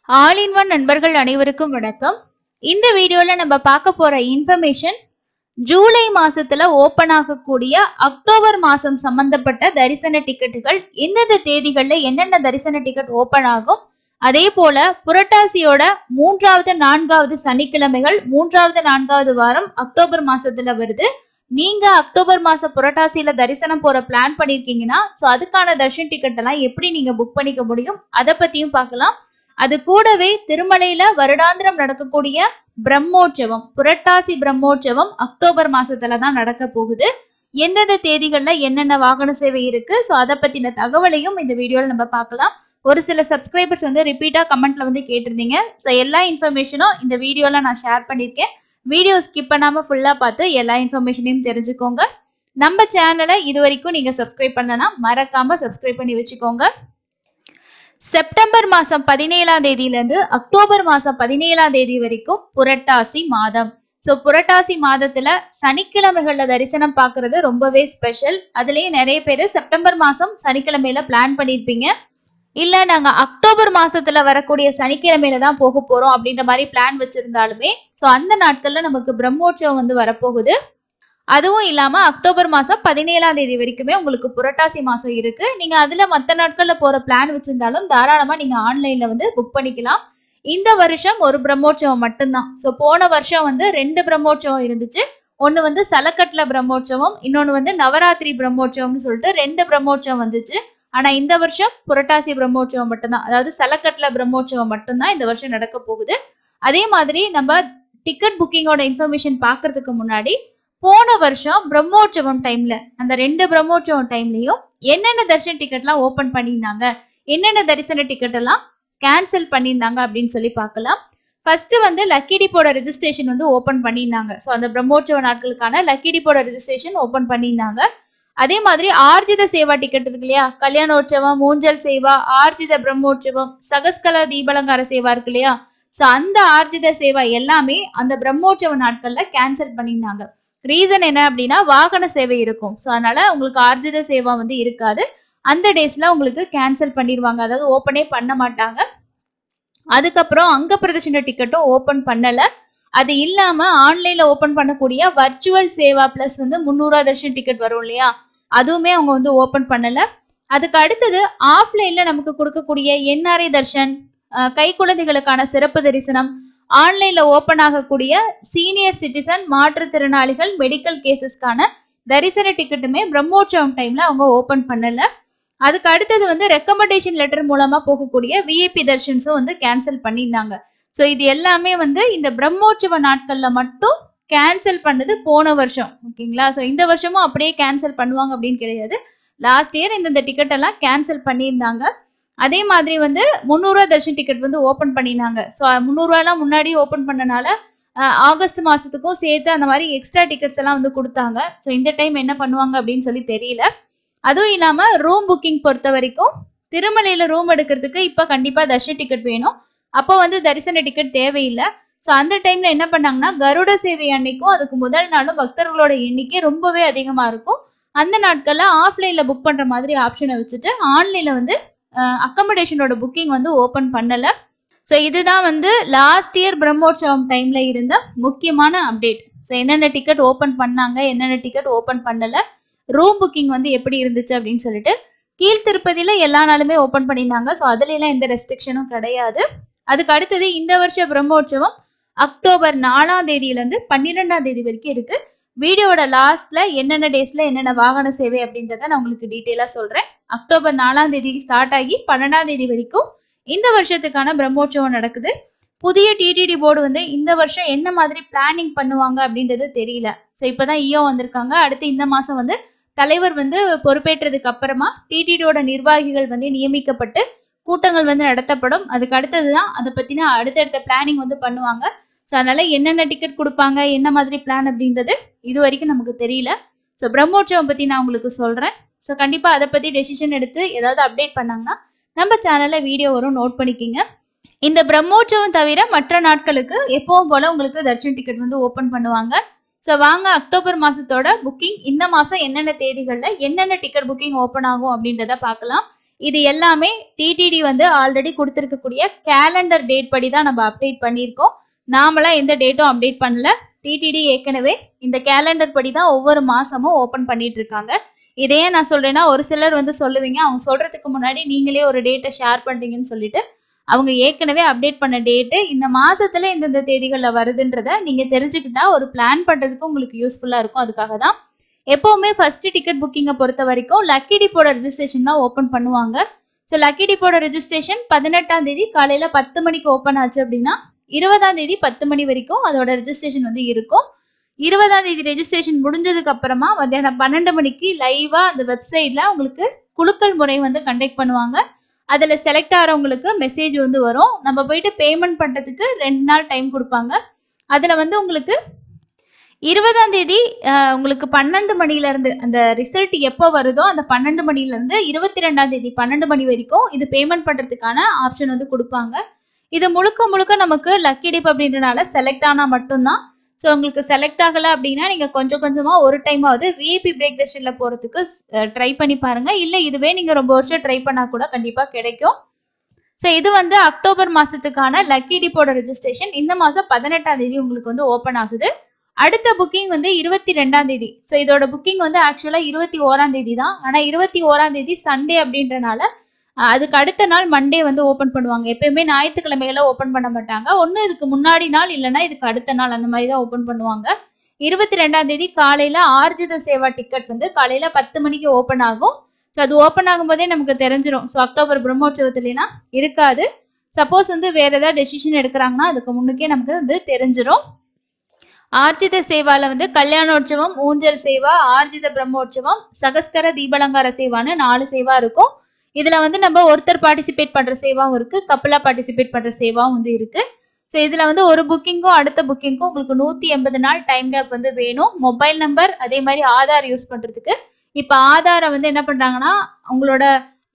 All in one நண்பர்கள் அனைவருக்கும் வணக்கம். இந்த வீடியோல நம்ம பார்க்க போற இன்ஃபர்மேஷன் ஜூலை மாசத்துல ஓபன் ஆகக்கூடிய அக்டோபர் மாசம் சம்பந்தப்பட்ட தரிசன டிக்கெட்டுகள் எந்தெந்த தேதிகள்ல என்னென்ன தரிசன டிக்கெட் ஓபன் ஆகும், அதே போல புரட்டாசியோட 3வது 4வது சனிக்கிழமைகள் 3வது 4வது வாரம் அக்டோபர் மாசத்துல வருது. நீங்க அக்டோபர் மாசம் புரட்டாசியில தரிசனம் போற பிளான் பண்ணிருக்கீங்கன்னா அதுக்கான தர்ஷன் டிக்கெட் எல்லாம் எப்படி நீங்க புக் பண்ணிக்க முடியும் அதை பத்தியும் பார்க்கலாம். அது கூடவே திருமலையில வருடாந்திரம் நடக்கக்கூடிய பிரம்மோற்சவம், புரட்டாசி பிரம்மோற்சவம் அக்டோபர் மாசத்துல தான் நடக்க போகுது. எந்தெந்த தேதிகள்ல என்னென்ன வாகன சேவை இருக்கு, அதை பத்தின தகவலையும் இந்த வீடியோல நம்ம பார்க்கலாம். ஒரு சில சப்ஸ்கிரைபர்ஸ் ரிப்பீட்டா கமெண்ட்ல கேட்டிருந்தீங்க. எல்லா இன்ஃபர்மேஷனும் இந்த வீடியோல நான் ஷேர் பண்ணிருக்கேன். வீடியோ ஸ்கிப் பண்ணாம ஃபுல்லா பார்த்து எல்லா இன்ஃபர்மேஷனையும் தெரிஞ்சுக்கோங்க. நம்ம சேனலை இது வரைக்கும் நீங்க சப்ஸ்கிரைப் பண்ணலனா மறக்காம சப்ஸ்கிரைப் பண்ணி வச்சுக்கோங்க. செப்டம்பர் மாசம் 17ஆம் தேதியிலிருந்து அக்டோபர் மாசம் 17ஆம் தேதி வரைக்கும் புரட்டாசி மாதம். புரட்டாசி மாதத்துல சனிக்கிழமைகள்ல தரிசனம் பாக்குறது ரொம்பவே ஸ்பெஷல். அதுலயே நிறைய பேர் செப்டம்பர் மாசம் சனிக்கிழமையில பிளான் பண்ணிருப்பீங்க. இல்ல நாங்க அக்டோபர் மாசத்துல வரக்கூடிய சனிக்கிழமையில தான் போக போறோம் அப்படின்ற மாதிரி பிளான் வச்சிருந்தாலுமே அந்த நாட்கள்ல நமக்கு பிரம்மோற்சவம் வரப்போகுது. அதுவும் இல்லாம அக்டோபர் மாசம் 17ஆம் தேதி வரைக்குமே உங்களுக்கு புரட்டாசி மாசம் இருக்கு. நீங்க அதுல மற்ற நாட்கள்ல போற பிளான் வச்சிருந்தாலும் தாராளமா நீங்க ஆன்லைன்ல புக் பண்ணிக்கலாம். இந்த வருஷம் ஒரு பிரம்மோற்சவம் மட்டும்தான். போன வருஷம் 2 பிரம்மோற்சவம் இருந்துச்சு. ஒன்னு சலக்கட்ல பிரம்மோற்சவம், இன்னொன்னு நவராத்திரி பிரம்மோற்சவம்னு சொல்லிட்டு 2 பிரம்மோற்சவம் வந்துச்சு. ஆனா இந்த வருஷம் புரட்டாசி பிரம்மோற்சவம் மட்டும்தான், அதாவது சலக்கட்ல பிரம்மோற்சவம் மட்டும்தான் இந்த வருஷம் நடக்க போகுது. அதே மாதிரி நம்ம டிக்கெட் புக்கிங்கோட இன்ஃபர்மேஷன் பாக்குறதுக்கு முன்னாடி போன வருஷம் பிரம்மோற்சவம் டைம்ல அந்த 2 பிரம்மோற்சவம் டைம்லயும் என்னென்ன தரிசன டிக்கெட்லாம் ஓபன் பண்ணியிருந்தாங்க, என்னென்ன தரிசன டிக்கெட் எல்லாம் கேன்சல் பண்ணியிருந்தாங்க அப்படின்னு சொல்லி பார்க்கலாம். ஃபர்ஸ்ட் லக்கி டிப்போட ரெஜிஸ்ட்ரேஷன் ஓபன் பண்ணியிருந்தாங்க. அந்த பிரம்மோற்சவ நாட்களுக்கான லக்கி டிப்போட ரெஜிஸ்ட்ரேஷன் ஓபன் பண்ணியிருந்தாங்க. அதே மாதிரி ஆர்ஜித சேவா டிக்கெட் இருக்கு இல்லையா, கல்யாணோற்சவம், மூஞ்சல் சேவா, ஆர்ஜித பிரம்மோற்சவம், சகஸ்கல தீபலங்கார சேவா இருக்கு இல்லையா, அந்த ஆர்ஜித சேவா எல்லாமே அந்த பிரம்மோற்சவ நாட்கள்ல கேன்சல் பண்ணியிருந்தாங்க. ரீசன் என்ன அப்படின்னா வாகன சேவை இருக்கும். அதனால உங்களுக்கு ஆர்ஜித சேவா இருக்காது. அந்த டேஸ்ல உங்களுக்கு கேன்சல் பண்ணிடுவாங்க, அதாவது ஓப்பனே பண்ண மாட்டாங்க. அதுக்கப்புறம் அங்க பிரதர்ஷன டிக்கெட்டும் ஓபன் பண்ணல. அது இல்லாம ஆன்லைன்ல ஓபன் பண்ணக்கூடிய virtual Seva plus 300 Darshan ticket வரும் இல்லையா, அதுவுமே அவங்க ஓபன் பண்ணல. அதுக்கு அடுத்தது ஆஃப்லைன்ல நமக்கு கொடுக்கக்கூடிய என்ஆர்ஐ தர்ஷன், கை குழந்தைகளுக்கான சிறப்பு தரிசனம், ஆன்லைன்ல ஓபன் ஆகக்கூடிய சீனியர் சிட்டிசன், மாற்றுத்திறனாளிகள், மெடிக்கல் கேசஸ்க்கான தரிசன டிக்கெட்டுமே பிரம்மோற்சவம் டைம்ல அவங்க ஓபன் பண்ணல. அதுக்கு அடுத்தது ரெக்கமெண்டேஷன் லெட்டர் மூலமா போகக்கூடிய விஐபி தர்ஷன்ஸும் கேன்சல் பண்ணியிருந்தாங்க. இது எல்லாமே இந்த பிரம்மோற்சவ நாட்கள்ல மட்டும் கேன்சல் பண்ணது போன வருஷம். ஓகேங்களா, இந்த வருஷமும் அப்படியே கேன்சல் பண்ணுவாங்க அப்படின்னு கிடையாது. லாஸ்ட் இயர் இந்த டிக்கெட் எல்லாம் கேன்சல் பண்ணியிருந்தாங்க. அதே மாதிரி 300 தர்ஷன் டிக்கெட் ஓபன் பண்ணியிருந்தாங்க. 300 எல்லாம் முன்னாடி ஓபன் பண்ணனால ஆகஸ்ட் மாசத்துக்கும் சேர்த்து அந்த மாதிரி எக்ஸ்ட்ரா டிக்கெட்ஸ் எல்லாம் கொடுத்தாங்க. இந்த டைம் என்ன பண்ணுவாங்க அப்படின்னு சொல்லி தெரியல. அதுவும் இல்லாம ரூம் புக்கிங் பொறுத்த வரைக்கும் திருமலையில ரூம் எடுக்கிறதுக்கு இப்ப கண்டிப்பா தர்ஷன் டிக்கெட் வேணும். அப்போ தரிசன டிக்கெட் தேவையில்லை. அந்த டைம்ல என்ன பண்ணாங்கன்னா கருட சேவை அன்னைக்கும் அதுக்கு முதல் நாளும் பக்தர்களோட எண்ணிக்கை ரொம்பவே அதிகமா இருக்கும். அந்த நாட்கள்ல ஆஃப்லைன்ல புக் பண்ற மாதிரி ஆப்ஷனை வச்சுட்டு ஆன்லைன்ல அக்கமடேஷனோட புக்கிங் ஓபன் பண்ணல. இதுதான் லாஸ்ட் இயர் பிரம்மோற்சவம் டைம்ல இருந்த முக்கியமான அப்டேட். என்னென்ன டிக்கெட் ஓபன் பண்ணாங்க, என்னென்ன டிக்கெட் ஓபன் பண்ணல, ரூம் புக்கிங் எப்படி இருந்துச்சு அப்படின்னு சொல்லிட்டு. கீழ் திருப்பதியில எல்லா நாளுமே ஓபன் பண்ணியிருந்தாங்க. அதுல எல்லாம் எந்த ரெஸ்ட்ரிக்ஷனும் கிடையாது. அதுக்கு அடுத்தது இந்த வருஷ பிரம்மோற்சவம் அக்டோபர் 4ஆம் தேதியிலிருந்து 12ஆம் தேதி வரைக்கும் இருக்கு. வீடியோட லாஸ்ட்ல என்னென்ன டேஸ்ல என்னென்ன வாகன சேவை அப்படின்றத நான் உங்களுக்கு டீட்டெயிலா சொல்றேன். அக்டோபர் 4ஆம் தேதி ஸ்டார்ட் ஆகி 12ஆம் தேதி வரைக்கும் இந்த வருஷத்துக்கான பிரம்மோற்சவம் நடக்குது. புதிய டிடிடி போர்டு இந்த வருஷம் என்ன மாதிரி பிளானிங் பண்ணுவாங்க அப்படின்றது தெரியல. இப்பதான் ஈயோ வந்திருக்காங்க. அடுத்து இந்த மாசம் தலைவர் பொறுப்பேற்றதுக்கு அப்புறமா டிடிடியோட நிர்வாகிகள் நியமிக்கப்பட்டு கூட்டங்கள் நடத்தப்படும். அதுக்கு அடுத்ததுதான் அதை பத்தின அடுத்தடுத்த பிளானிங் பண்ணுவாங்க. அதனால என்னென்ன டிக்கெட் கொடுப்பாங்க, என்ன மாதிரி பிளான் அப்படின்றது இது வரைக்கும் நமக்கு தெரியல. பிரம்மோற்சவம் பத்தி நான் உங்களுக்கு சொல்றேன். கண்டிப்பா அதை பத்தி டெசிஷன் எடுத்து ஏதாவது அப்டேட் பண்ணாங்கன்னா நம்ம சேனல்ல வீடியோ வரும், நோட் பண்ணிக்கிங்க. இந்த பிரம்மோற்சவம் தவிர மற்ற நாட்களுக்கு எப்பவும் போல உங்களுக்கு தர்ஷன் டிக்கெட் ஓபன் பண்ணுவாங்க. வாங்க அக்டோபர் மாசத்தோட புக்கிங் இந்த மாசம் என்னென்ன தேதிகள்ல என்னென்ன டிக்கெட் புக்கிங் ஓபன் ஆகும் அப்படின்றத பார்க்கலாம். இது எல்லாமே டிடிடி வந்து ஆல்ரெடி கொடுத்துருக்கக்கூடிய கேலண்டர் டேட் படி தான் நம்ம அப்டேட் பண்ணியிருக்கோம். நாமளாம் எந்த டேட்டும் அப்டேட் பண்ணல. டிடிடி ஏற்கனவே இந்த கேலண்டர் படி தான் ஒவ்வொரு மாசமும் ஓப்பன் பண்ணிட்டு இருக்காங்க. இதையே நான் சொல்றேன்னா ஒரு சிலர் வந்து சொல்லுவீங்க, அவங்க சொல்றதுக்கு முன்னாடி நீங்களே ஒரு டேட்டை ஷேர் பண்றீங்கன்னு சொல்லிட்டு. அவங்க ஏற்கனவே அப்டேட் பண்ண டேட்டு இந்த மாசத்துல இந்தந்த தேதிகளில் வருதுன்றத நீங்க தெரிஞ்சுக்கிட்டா ஒரு பிளான் பண்றதுக்கு உங்களுக்கு யூஸ்ஃபுல்லா இருக்கும். அதுக்காக தான் எப்பவுமே ஃபர்ஸ்ட் டிக்கெட் புக்கிங்கை பொறுத்த வரைக்கும் லக்கி டிப்போட ரெஜிஸ்ட்ரேஷன் தான் ஓப்பன் பண்ணுவாங்க. ஸோ லக்கி டிப்போட ரெஜிஸ்ட்ரேஷன் 18ஆம் தேதி காலையில 10 மணிக்கு ஓப்பன் ஆச்சு அப்படின்னா 20ஆம் தேதி 10 மணி வரைக்கும் அதோட ரெஜிஸ்ட்ரேஷன் வந்து இருக்கும். 20ஆம் தேதி ரெஜிஸ்ட்ரேஷன் முடிஞ்சதுக்கு அப்புறமா மத்தியானம் 12 மணிக்கு லைவா அந்த வெப்சைட்ல உங்களுக்கு குலுக்கல் முறை வந்து கண்டக்ட் பண்ணுவாங்க. அதுல செலக்ட் ஆகிறவங்களுக்கு மெசேஜ் வந்து வரும். நம்ம போயிட்டு பேமெண்ட் பண்றதுக்கு 2 நாள் டைம் கொடுப்பாங்க. அதுல வந்து உங்களுக்கு 20ஆம் தேதி உங்களுக்கு 12 மணில இருந்து அந்த ரிசல்ட் எப்போ வருதோ அந்த 12 மணில இருந்து 22ஆம் தேதி 12 மணி வரைக்கும் இது பேமெண்ட் பண்றதுக்கான ஆப்ஷன் வந்து கொடுப்பாங்க. இது முழுக்க முழுக்க நமக்கு லக்கி டிப் அப்படின்றனால செலக்ட் ஆனா மட்டும்தான். ஸோ உங்களுக்கு செலக்ட் ஆகலை அப்படின்னா நீங்கள் கொஞ்சம் கொஞ்சமாக ஒரு டைமாவது விஐபி பிரேக் த ஷெல்ல போகிறதுக்கு ட்ரை பண்ணி பாருங்கள். இல்லை இதுவே நீங்கள் ரொம்ப வருஷம் ட்ரை பண்ணால் கூட கண்டிப்பாக கிடைக்கும். ஸோ இது வந்து அக்டோபர் மாதத்துக்கான லக்கி டிப்போட ரெஜிஸ்ட்ரேஷன் இந்த மாதம் 18ஆம் தேதி உங்களுக்கு வந்து ஓப்பன் ஆகுது. அடுத்த புக்கிங் வந்து 22ஆம் தேதி. ஸோ இதோட புக்கிங் வந்து ஆக்சுவலாக 21ஆம் தேதி தான். ஆனால் 21ஆம் தேதி சண்டே அப்படின்றனால அதுக்கு அடுத்த நாள் மண்டே வந்து ஓப்பன் பண்ணுவாங்க. எப்பயுமே ஞாயிற்றுக்கிழமையில ஓப்பன் பண்ண மாட்டாங்க. ஒன்று இதுக்கு முன்னாடி நாள் இல்லைன்னா இதுக்கு அடுத்த நாள் அந்த மாதிரி தான் ஓப்பன் பண்ணுவாங்க. 22ஆம் தேதி காலையில் ஆர்ஜித சேவா டிக்கெட் வந்து காலையில் 10 மணிக்கு ஓப்பன் ஆகும். ஸோ அது ஓப்பன் ஆகும்போதே நமக்கு தெரிஞ்சிடும். ஸோ அக்டோபர் பிரம்மோற்சவத்துலாம் இருக்காது. சப்போஸ் வந்து வேற ஏதாவது டெசிஷன் எடுக்கிறாங்கன்னா அதுக்கு முன்னுக்கே நமக்கு வந்து தெரிஞ்சிடும். ஆர்ஜித சேவால வந்து கல்யாணோற்சவம், ஊஞ்சல் சேவா, ஆர்ஜித பிரம்மோற்சவம், சகஸ்கர தீபலங்கார சேவான்னு 4 சேவா இருக்கும். இதுல வந்து நம்ம ஒருத்தர் பார்ட்டிசிபேட் பண்ற சேவாவும் இருக்கு, கப்பலா பார்ட்டிசிபேட் பண்ற சேவாவும் வந்து இருக்கு. ஸோ இதுல வந்து ஒரு புக்கிங்கும் அடுத்த புக்கிங்கும் உங்களுக்கு 180 நாள் டைம் கேப் வந்து வேணும். மொபைல் நம்பர் அதே மாதிரி ஆதார் யூஸ் பண்றதுக்கு இப்ப ஆதாரை வந்து என்ன பண்றாங்கன்னா உங்களோட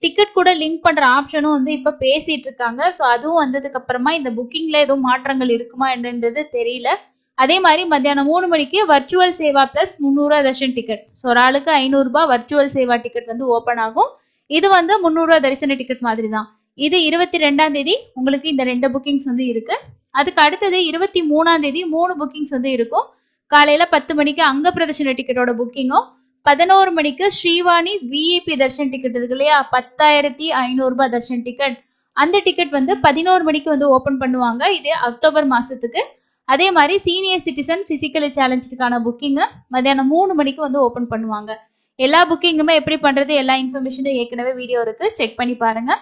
டிக்கெட் கூட லிங்க் பண்ற ஆப்ஷனும் வந்து இப்ப பேசிட்டு இருக்காங்க. ஸோ அதுவும் வந்ததுக்கு அப்புறமா இந்த புக்கிங்ல எதுவும் மாற்றங்கள் இருக்குமா என்னன்றது தெரியல. அதே மாதிரி மத்தியானம் 3 மணிக்கு வர்ச்சுவல் சேவா பிளஸ் 300 ரூபா தர்ஷன் டிக்கெட். ஸோ ஒரு ஆளுக்கு 500 ரூபாய் வர்ச்சுவல் சேவா டிக்கெட் வந்து ஓப்பன் ஆகும். இது வந்து 300 ரூபா தரிசன டிக்கெட் மாதிரி தான். இது 22ஆம் தேதி உங்களுக்கு இந்த 2 புக்கிங்ஸ் வந்து இருக்கு. அதுக்கு அடுத்தது 23ஆம் தேதி 3 புக்கிங்ஸ் வந்து இருக்கும். காலையில 10 மணிக்கு அங்க பிரதர்ஷன டிக்கெட்டோட புக்கிங்கும், 11 மணிக்கு ஸ்ரீவாணி விஐபி தர்ஷன் டிக்கெட் இருக்கு இல்லையா, 10,500 ரூபாய் தர்ஷன் டிக்கெட். அந்த டிக்கெட் வந்து 11 மணிக்கு வந்து ஓப்பன் பண்ணுவாங்க. இது அக்டோபர் மாசத்துக்கு. அதே மாதிரி சீனியர் சிட்டிசன் பிசிக்கலி சேலஞ்சுக்கான புக்கிங்கை மத்தியானம் 3 மணிக்கு வந்து ஓப்பன் பண்ணுவாங்க. எல்லா புக்கிங்குமே எப்படி பண்றது எல்லா இன்ஃபர்மேஷனும் ஏற்கனவே வீடியோ இருக்கு, செக் பண்ணி பாருங்க.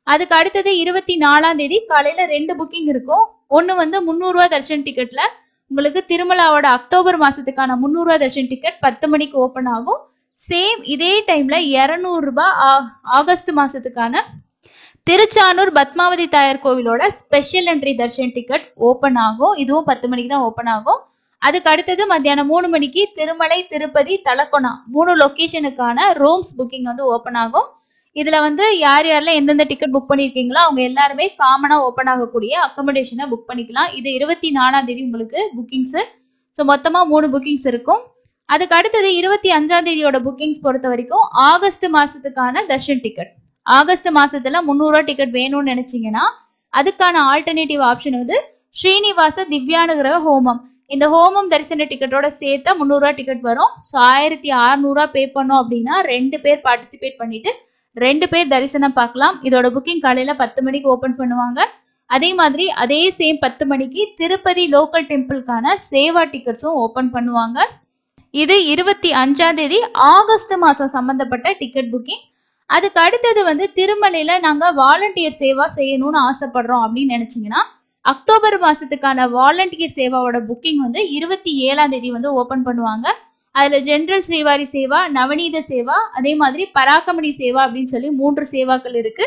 அதுக்கு அடுத்தது 24ஆம் தேதி காலையில 2 புக்கிங் இருக்கும். ஒன்று வந்து 300 ரூபா தர்ஷன் டிக்கெட்ல உங்களுக்கு திருமலாவோட அக்டோபர் மாசத்துக்கான 300 ரூபா தர்ஷன் டிக்கெட் 10 மணிக்கு ஓப்பன் ஆகும். சேம் இதே டைம்ல 200 ரூபாய் ஆகஸ்ட் மாசத்துக்கான திருச்சானூர் பத்மாவதி தாயார் கோவிலோட special entry Darshan ticket open ஆகும். இதுவும் 10 மணிக்கு தான் ஓப்பன் ஆகும். அதுக்கு அடுத்தது மத்தியானம் 3 மணிக்கு திருமலை, திருப்பதி, தலக்கோணா 3 லொக்கேஷனுக்கான ரூம்ஸ் புக்கிங் வந்து ஓப்பன் ஆகும். இதுல வந்து யார் யாரெல்லாம் எந்தெந்த டிக்கெட் புக் பண்ணியிருக்கீங்களோ அவங்க எல்லாருமே காமனா ஓப்பன் ஆகக்கூடிய அக்கமடேஷனை புக் பண்ணிக்கலாம். இது 24ஆம் தேதி உங்களுக்கு புக்கிங்ஸ். ஸோ மொத்தமா 3 புக்கிங்ஸ் இருக்கும். அதுக்கு அடுத்தது 25ஆம் தேதியோட புக்கிங்ஸ் பொறுத்த வரைக்கும் ஆகஸ்ட் மாசத்துக்கான தர்ஷன் டிக்கெட். ஆகஸ்ட் மாசத்துல 300 ரூபா டிக்கெட் வேணும்னு நினைச்சீங்கன்னா அதுக்கான ஆல்டர்னேட்டிவ் ஆப்ஷன் வந்து ஸ்ரீனிவாச திவ்யானுகிரக ஹோமம். இந்த ஹோமம் தரிசன டிக்கெட்டோட சேர்த்து 300 ரூபா டிக்கெட் வரும். ஸோ 1600 ரூபா பே பண்ணோம் அப்படின்னா 2 பேர் பார்ட்டிசிபேட் பண்ணிட்டு 2 பேர் தரிசனம் பார்க்கலாம். இதோட புக்கிங் காலையில 10 மணிக்கு ஓப்பன் பண்ணுவாங்க. அதே மாதிரி அதே சேம் 10 மணிக்கு திருப்பதி லோக்கல் டெம்பிளுக்கான சேவா டிக்கெட்ஸும் ஓப்பன் பண்ணுவாங்க. இது 25ஆம் தேதி ஆகஸ்ட் மாசம் சம்பந்தப்பட்ட டிக்கெட் புக்கிங். அதுக்கு அடுத்தது வந்து திருமலையில நாங்க வாலண்டியர் சேவா செய்யணும்னு ஆசைப்படுறோம் அப்படின்னு நினைச்சீங்கன்னா அக்டோபர் மாசத்துக்கான வாலண்டியர் சேவாவோட புக்கிங் வந்து 27ஆம் தேதி வந்து ஓப்பன் பண்ணுவாங்க. அதுல ஜெனரல் ஸ்ரீவாரி சேவா, நவநீத சேவா, அதே மாதிரி பராக்கமணி சேவா அப்படின்னு சொல்லி 3 சேவாக்கள் இருக்கு.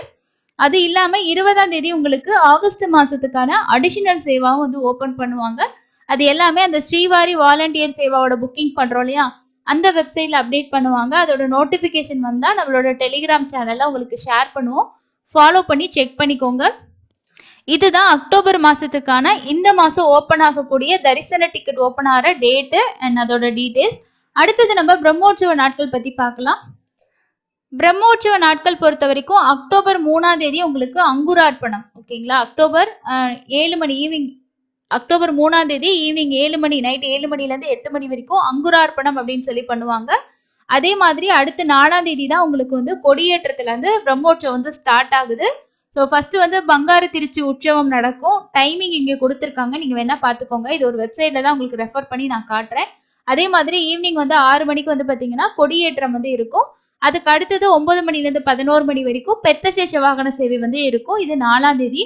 அது இல்லாம 20ஆம் தேதி உங்களுக்கு ஆகஸ்ட் மாசத்துக்கான அடிஷனல் சேவாவும் வந்து ஓப்பன் பண்ணுவாங்க. அது எல்லாமே அந்த ஸ்ரீவாரி வாலண்டியர் சேவாவோட புக்கிங் பண்றோம் இல்லையா, அந்த வெப்சைட்ல அப்டேட் பண்ணுவாங்க. அதோட நோட்டிபிகேஷன் வந்தா நம்மளோட டெலிகிராம் சேனல்ல உங்களுக்கு ஷேர் பண்ணுவோம். ஃபாலோ பண்ணி செக் பண்ணிக்கோங்க. இதுதான் அக்டோபர் மாசத்துக்கான இந்த மாசம் ஓப்பன் ஆகக்கூடிய தரிசன டிக்கெட் ஓப்பன் ஆகிற டேட்டு அண்ட் அதோட டீடைல்ஸ். அடுத்தது நம்ம பிரம்மோற்சவ நாட்கள் பத்தி பார்க்கலாம். பிரம்மோற்சவ நாட்கள் பொறுத்த வரைக்கும் அக்டோபர் 3ஆம் தேதி உங்களுக்கு அங்குரார்ப்பணம். ஓகேங்களா? அக்டோபர் 7 மணி ஈவினிங், அக்டோபர் 3ஆம் தேதி ஈவினிங் 7 மணி, நைட் 7 மணிலேருந்து 8 மணி வரைக்கும் அங்குரார்ப்பணம் அப்படின்னு சொல்லி பண்ணுவாங்க. அதே மாதிரி அடுத்து 4ஆம் தேதி தான் உங்களுக்கு வந்து கொடியேற்றத்துலேருந்து பிரம்மோற்சவம் வந்து ஸ்டார்ட் ஆகுது. ஸோ ஃபர்ஸ்ட் வந்து பங்காரு திருச்சி உற்சவம் நடக்கும். டைமிங் இங்கே கொடுத்துருக்காங்க, நீங்கள் வேணா பார்த்துக்கோங்க. இது ஒரு வெப்சைட்டில் தான் உங்களுக்கு ரெஃபர் பண்ணி நான் காட்டுறேன். அதே மாதிரி ஈவினிங் வந்து 6 மணிக்கு வந்து பார்த்தீங்கன்னா கொடியேற்றம் வந்து இருக்கும். அதுக்கு அடுத்தது 9 மணிலேருந்து 11 மணி வரைக்கும் பெத்த சேஷ வாகன சேவை வந்து இருக்கும். இது 4ஆம் தேதி.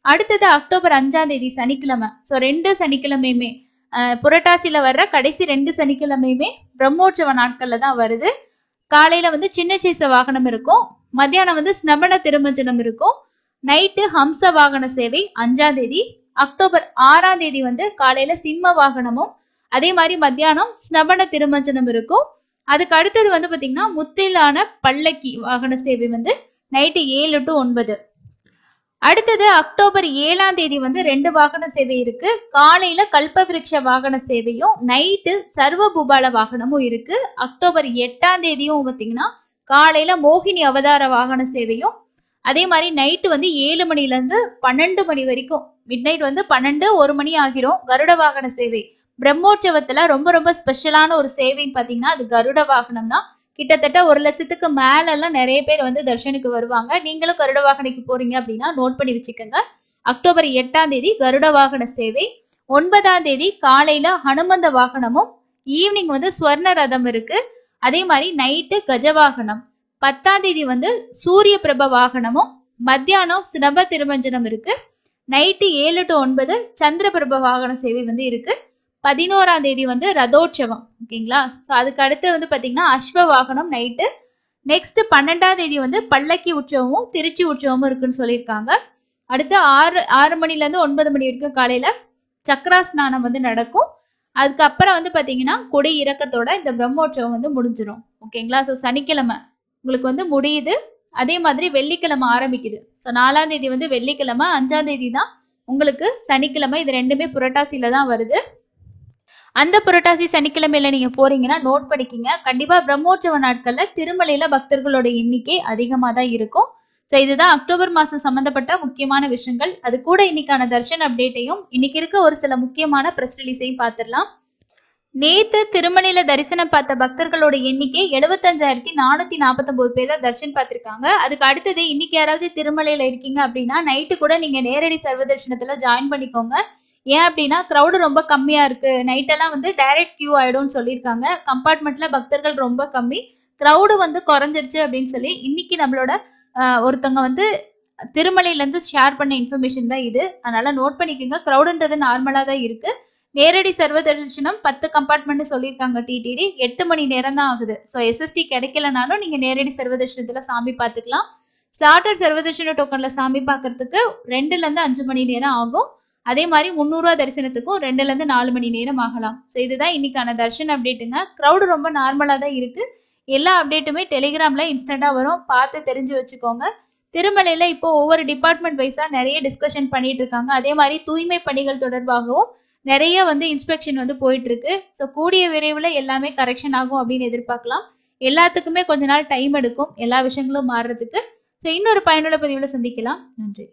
அடுத்தது அக்டோபர் 5ஆம் தேதி சனிக்கிழமை. ஸோ 2 சனிக்கிழமையுமே புரட்டாசியில் வர்ற கடைசி 2 சனிக்கிழமையுமே பிரம்மோற்சவ நாட்களில் தான் வருது. காலையில் வந்து சின்ன சேஷ வாகனம் இருக்கும், மத்தியானம் வந்து ஸ்னபன திருமஞ்சனம் இருக்கும், நைட்டு ஹம்ச வாகன சேவை 5ஆம் தேதி. அக்டோபர் 6ஆம் தேதி வந்து காலையில் சிம்ம வாகனமும் அதே மாதிரி மத்தியானம் ஸ்னபன திருமஞ்சனம் இருக்கும். அதுக்கு அடுத்தது வந்து பார்த்தீங்கன்னா முத்திலான பல்லக்கி வாகன சேவை வந்து நைட்டு 7 to 9. அடுத்தது அக்டோபர் 7ஆம் தேதி வந்து 2 வாகன சேவை இருக்கு. காலையில கல்பவிருட்ச வாகன சேவையும் நைட்டு சர்வபூபால வாகனமும் இருக்கு. அக்டோபர் 8ஆம் தேதியும் பார்த்தீங்கன்னா காலையில மோகினி அவதார வாகன சேவையும் அதே மாதிரி நைட்டு வந்து 7 மணிலேருந்து 12 மணி வரைக்கும், மிட் நைட் வந்து 12 1 மணி ஆகிரும் கருட வாகன சேவை. பிரம்மோற்சவத்துல ரொம்ப ரொம்ப ஸ்பெஷலான ஒரு சேவைன்னு பார்த்தீங்கன்னா அது கருட வாகனம் தான். கிட்டத்தட்ட 1 லட்சத்துக்கு மேலெல்லாம் நிறைய பேர் வந்து தர்ஷனுக்கு வருவாங்க. நீங்களும் கருட வாகனைக்கு போறீங்க அப்படின்னா நோட் பண்ணி வச்சுக்கோங்க. அக்டோபர் 8ஆம் தேதி கருட வாகன சேவை. 9ஆம் தேதி காலையில ஹனுமந்த வாகனமும் ஈவினிங் வந்து ஸ்வர்ண ரதம் இருக்கு. அதே மாதிரி நைட்டு கஜவாகனம். 10ஆம் தேதி வந்து சூரிய பிரப வாகனமும் மத்தியானம் ஸ்னப திருமஞ்சனம் இருக்கு. நைட்டு 7 to 9 சந்திர பிரப வாகன சேவை வந்து இருக்கு. 11ஆம் தேதி வந்து ரதோற்சவம். ஓகேங்களா? ஸோ அதுக்கு அடுத்து வந்து பார்த்தீங்கன்னா அஸ்வ வாகனம் நைட்டு. நெக்ஸ்ட் 12ஆம் தேதி வந்து பல்லக்கி உற்சவமும் திருச்சி உற்சவமும் இருக்குன்னு சொல்லியிருக்காங்க. அடுத்து 6 மணிலேருந்து 9 மணி வரைக்கும் காலையில் சக்கரா ஸ்நானம் வந்து நடக்கும். அதுக்கப்புறம் வந்து பார்த்தீங்கன்னா கொடி இறக்கத்தோட இந்த பிரம்மோற்சவம் வந்து முடிஞ்சிடும். ஓகேங்களா? ஸோ சனிக்கிழமை உங்களுக்கு வந்து முடியுது. அதே மாதிரி வெள்ளிக்கிழமை ஆரம்பிக்குது. ஸோ 4ஆம் தேதி வந்து வெள்ளிக்கிழமை, 5ஆம் தேதி தான் உங்களுக்கு சனிக்கிழமை. இது ரெண்டுமே புரட்டாசியில தான் வருது. அந்த புரட்டாசி சனிக்கிழமையில நீங்க போறீங்கன்னா நோட் பண்ணிக்கிங்க. கண்டிப்பா பிரம்மோற்சவ நாட்கள்ல திருமலையில பக்தர்களோட எண்ணிக்கை அதிகமாக தான் இருக்கும். ஸோ இதுதான் அக்டோபர் மாதம் சம்பந்தப்பட்ட முக்கியமான விஷயங்கள். அது கூட இன்னைக்கான தர்ஷன் அப்டேட்டையும் இன்னைக்கு இருக்க ஒரு சில முக்கியமான ப்ரெஸ் ரிலீஸையும் பார்த்துடலாம். நேத்து திருமலையில தரிசனம் பார்த்த பக்தர்களோட எண்ணிக்கை 75,449 பேர் தான் தர்ஷன் பார்த்திருக்காங்க. அதுக்கு அடுத்தது இன்னைக்கு யாராவது திருமலையில இருக்கீங்க அப்படின்னா நைட்டு கூட நீங்க நேரடி சர்வ தரிசனத்துல ஜாயின் பண்ணிக்கோங்க. ஏன் அப்படின்னா க்ரௌடு ரொம்ப கம்மியா இருக்கு. நைட்டெல்லாம் வந்து டைரக்ட் கியூ ஆயிடும்னு சொல்லியிருக்காங்க. கம்பார்ட்மெண்ட்ல பக்தர்கள் ரொம்ப கம்மி, க்ரௌடு வந்து குறைஞ்சிருச்சு அப்படின்னு சொல்லி இன்னைக்கு நம்மளோட ஒருத்தவங்க வந்து திருமலையிலேருந்து ஷேர் பண்ண இன்ஃபர்மேஷன் தான் இது. அதனால நோட் பண்ணிக்கோங்க. க்ரௌடுன்றது நார்மலாக தான் இருக்கு. நேரடி சர்வ தரிசனம் 10 கம்பார்ட்மெண்ட் சொல்லியிருக்காங்க டிடிடி. 8 மணி நேரம் தான் ஆகுது. ஸோ எஸ்எஸ்டி கிடைக்கலனாலும் நீங்கள் நேரடி சர்வ தரிசனத்தில் சாமி பார்த்துக்கலாம். ஸ்டார்டர் சர்வ தரிசன டோக்கனில் சாமி பார்க்கறதுக்கு 2லேருந்து 5 மணி நேரம் ஆகும். அதே மாதிரி 300 ரூபா தரிசனத்துக்கும் 2லேருந்து 4 மணி நேரம் ஆகலாம். ஸோ இதுதான் இன்னைக்கான தர்ஷன் அப்டேட்டுங்க. க்ரௌடு ரொம்ப நார்மலாக தான் இருக்கு. எல்லா அப்டேட்டுமே டெலிகிராம்ல இன்ஸ்டண்ட்டாக வரும், பார்த்து தெரிஞ்சு வச்சுக்கோங்க. திருமலையில் இப்போ ஒவ்வொரு டிபார்ட்மெண்ட் வைஸாக நிறைய டிஸ்கஷன் பண்ணிட்டு இருக்காங்க. அதே மாதிரி தூய்மை பணிகள் தொடர்பாகவும் நிறைய வந்து இன்ஸ்பெக்ஷன் வந்து போயிட்டு இருக்கு. ஸோ கூடிய விரைவில் எல்லாமே கரெக்ஷன் ஆகும் அப்படின்னு எதிர்பார்க்கலாம். எல்லாத்துக்குமே கொஞ்ச நாள் டைம் எடுக்கும் எல்லா விஷயங்களும் மாறுறதுக்கு. ஸோ இன்னொரு பயனுள்ள பதிவில் சந்திக்கலாம். நன்றி.